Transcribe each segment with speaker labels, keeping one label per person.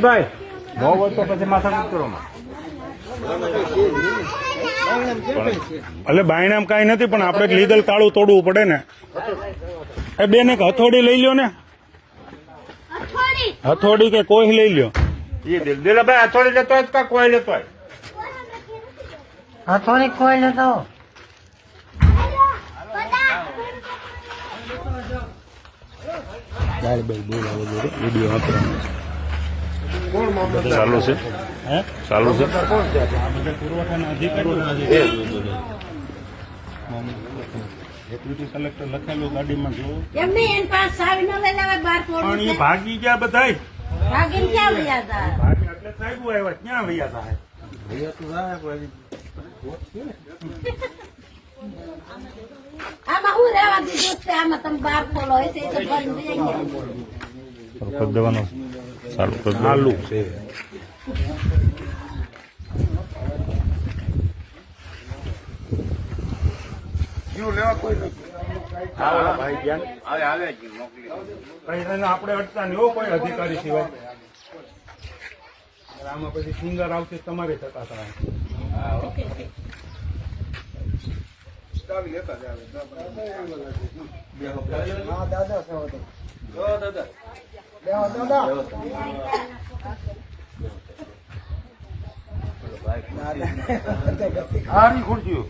Speaker 1: ભાઈ બહુ હોય તો પછી માથા કરો
Speaker 2: એટલે બાયણામ કઈ નથી પણ આપણે લીગલ તાળું તોડવું પડે ને. એ બેન એક હથોડી લઈ લ્યો ને, હથોડી કે કોઈ લઈ લ્યો.
Speaker 1: દિલાભાઈ હથોડી લેતો હોય કે કોઈ લેતો હોય?
Speaker 3: હથોડી કોઈ લેતો
Speaker 2: ચાલુ છે, ચાલુ છે. પુરવઠાના અધિકારીઓ કલેક્ટર લખેલું ગાડીમાં જો પણ એ ભાગી ગયા બધા. ભાગી એટલે સાહેબ આવ્યા ક્યાં વૈયા થાય?
Speaker 3: આમાં હું રહેવા દીધું છે, આમાં તમે બાર ખોલો હશે તો
Speaker 2: કરી દેવાનું ચાલુ કરી દેવાનું છે. આપણે અટતા નહીં હો કોઈ અધિકારી સિવાય. આમાં પછી સિંગર આવશે તમારે થતા થાય. સારી ખુરશીઓ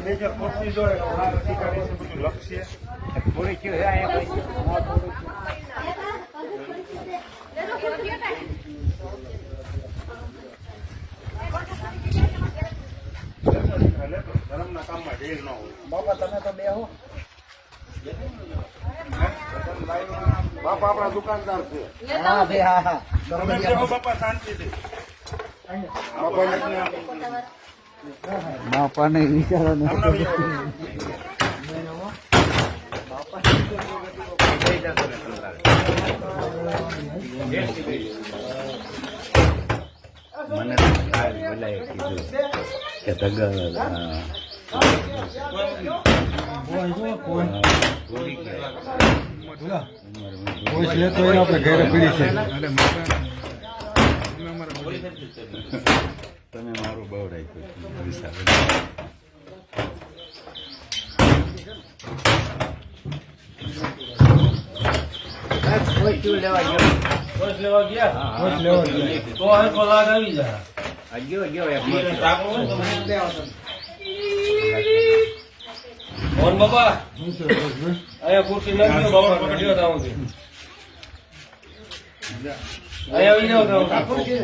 Speaker 2: બીજા ખુરશી જો અધિકારી છે બધું લક્ષ્ય થોડી ધર્મના કામમાં ઢીલ ન હોય.
Speaker 3: બાપા તમે તો બે હો
Speaker 1: બાપા આપણા દુકાનદાર છે.
Speaker 3: હા બે હા
Speaker 2: તમે બેહો બાપા શાંતિથી.
Speaker 3: બાપાને વિચારો
Speaker 4: મને બોલાય કીધું કે તગર તમે મારું બહુ રાખ્યું વિશાલ.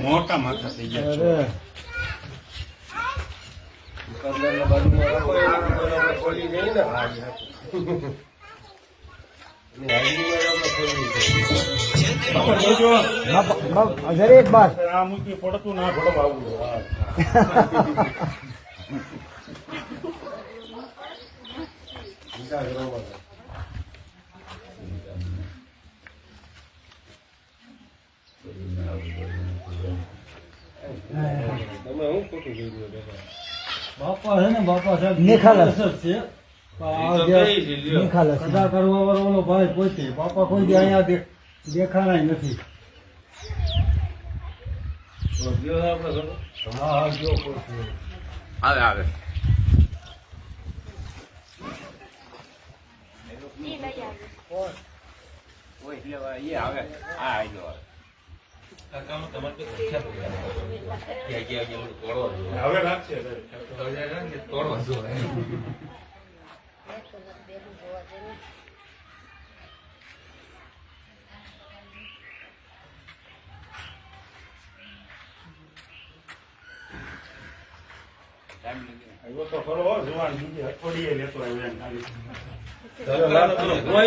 Speaker 2: મોટા માથા થઈ ગયા.
Speaker 3: દરેક બાર
Speaker 2: આ મૂકી પડતું ના ભડવા આવું.
Speaker 5: બાપા છે ને બાપા સાહેબ
Speaker 3: નિખાલસ
Speaker 5: છે.
Speaker 3: નિખાલસ
Speaker 5: કદા કરવા વાળો ભાઈ પોતે બાપા કોઈ દી અહીંયા દેખાણાય નથી. હા જો
Speaker 1: આવે આવે
Speaker 2: હવે રાખશે તો ખરો જુવાન બીજી હથોડીએ લેતો આવ્યો.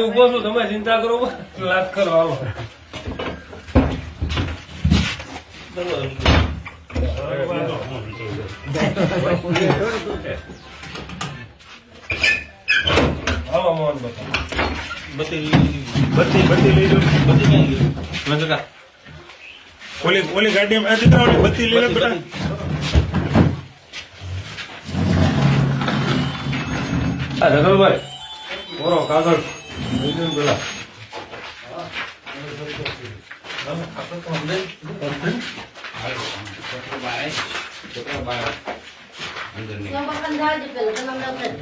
Speaker 5: ઉભો છું, તમે ચિંતા કરો લાત કરો આવો. આવો મોહન બતા બત્તી લઈ લો. બત્તી ક્યાં ગઈ?
Speaker 2: ઓલી ગાડીમાં બત્તી લઈ લો બેટા.
Speaker 5: ધગલભાઈ બોલો કાગળ પેલા
Speaker 3: ત્યાં પપ્પાને જાળજી પેલા તમે અમને આપી દે.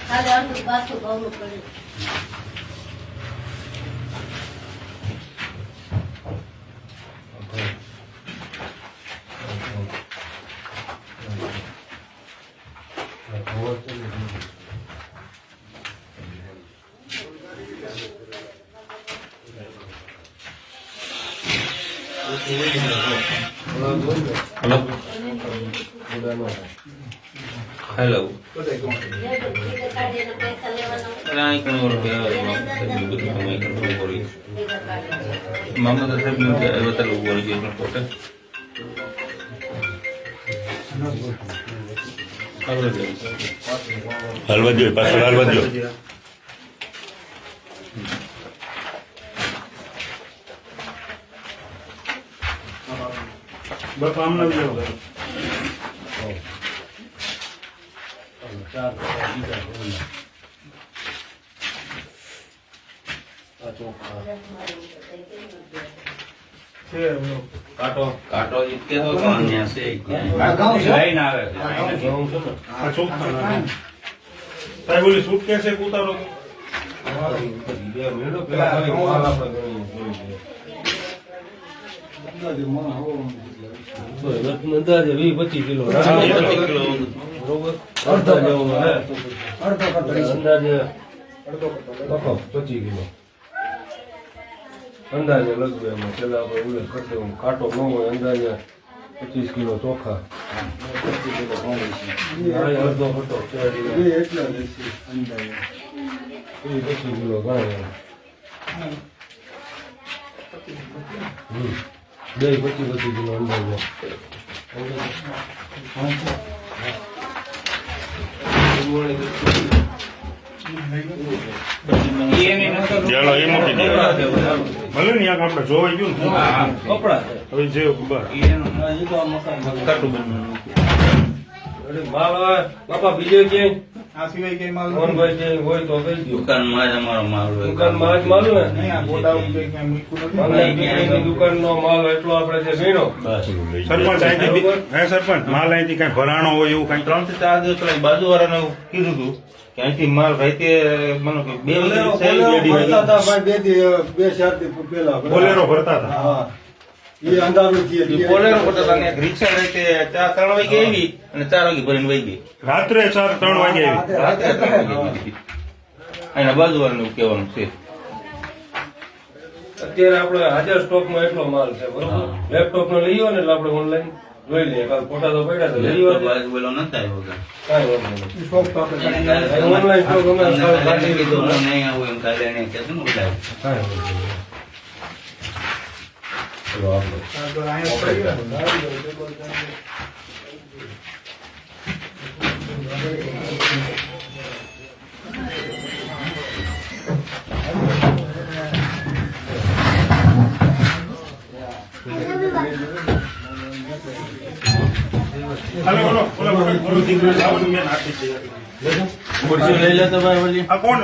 Speaker 3: ખાલી અડધું પાછું ભાવનું પડ્યું.
Speaker 6: હેલો
Speaker 3: જે બધું કાઢીને પૈસા લેવાના
Speaker 6: રાઈ કોણ રૂપિયા બધું કમાઈ કરવું પડી મામા તો સાહેબ નું બતાલું પડી ગયું પોતે
Speaker 2: હાલવા જોઈએ પાછળ હાલવા દો બાપા આમ ના જાઓ
Speaker 6: કાટો કાટો ઇતકે તો કાન્યા છે લઈને આવે છે
Speaker 2: આ ચોખ્ખા સાહેબ ઓલી સૂટ કેસે ઉતારો
Speaker 5: અંદાજે 20-25 કિલો અડધો જેવું હે અડધો કરતા અંદાજે અડધો 25 કિલો અંદાજે લગભગ એમાં છેલ્લા આપણે ઉલ્લેખ કરી દઉં કાંટો ન હોય અંદાજે 25 કિલો ચોખા અડધો ખટો એટલા અંદાજે 25 કિલો ઘણા 25 કિલો અંદાજે
Speaker 2: ચાલો એ મૂકી દે ભલે ને યાર આપણે જોવાઈ ગયું ને
Speaker 6: કપડા
Speaker 2: હવે જે બસ
Speaker 6: કાટું બનવાનું
Speaker 5: માલ હોય બાપા બીજો ક્યાંય આ સિવાય કઈ માલ મોહનભાઈ ક્યાંય હોય તો કહી દો
Speaker 6: દુકાનમાં જ અમારો માલ હોય
Speaker 5: દુકાનમાં જ માલ હોય દુકાન નો માલ એટલો આપણે જે ગણ્યો
Speaker 2: સરપંચ અહીંથી હે સરપંચ માલ અહીંથી કઈ ભરાણો હોય એવું કઈ
Speaker 6: 3 થી 4 દિવસ પેલા બાજુ વાળાને કીધું હતું કે અહીંથી માલ રાતે મને કે બે
Speaker 2: બોલેરો ભરતા હતા
Speaker 6: બોલેરો પોતા અને એક રિક્ષા રાતે 3 વાગે આવી અને 4 વાગે ભરીને વહી ગઈ
Speaker 2: રાત્રે 3 વાગે આવી
Speaker 6: રાત્રે 3 વાગે વહી ગઈ એના બાજુ વાળાનું કહેવાનું છે
Speaker 5: અત્યારે આપણે હાજર સ્ટોકમાં એટલો માલ છે બરોબર લેપટોપ નો લઈ ને એટલે આપણે ઓનલાઈન જોઈ લઈએ કાલ ફોટા તો પડ્યા તો લઈ
Speaker 6: બાજુ બોલો નતા આવ્યો
Speaker 5: કાંઈ વાંધો નહીં સ્ટોક તો આપણે ઓનલાઈન સ્ટોક અમે
Speaker 6: કીધું નહીં આવું એમ કાલે એને કહેતું ને બોલાય
Speaker 5: કાંઈ વાંધો નહીં ચલો
Speaker 2: હાલો બોલો બોલો બોલો દીકરો જાવ મેં નાખી દે
Speaker 6: ખુરશી લઈ લે તો ભાઈ
Speaker 2: આ કોણ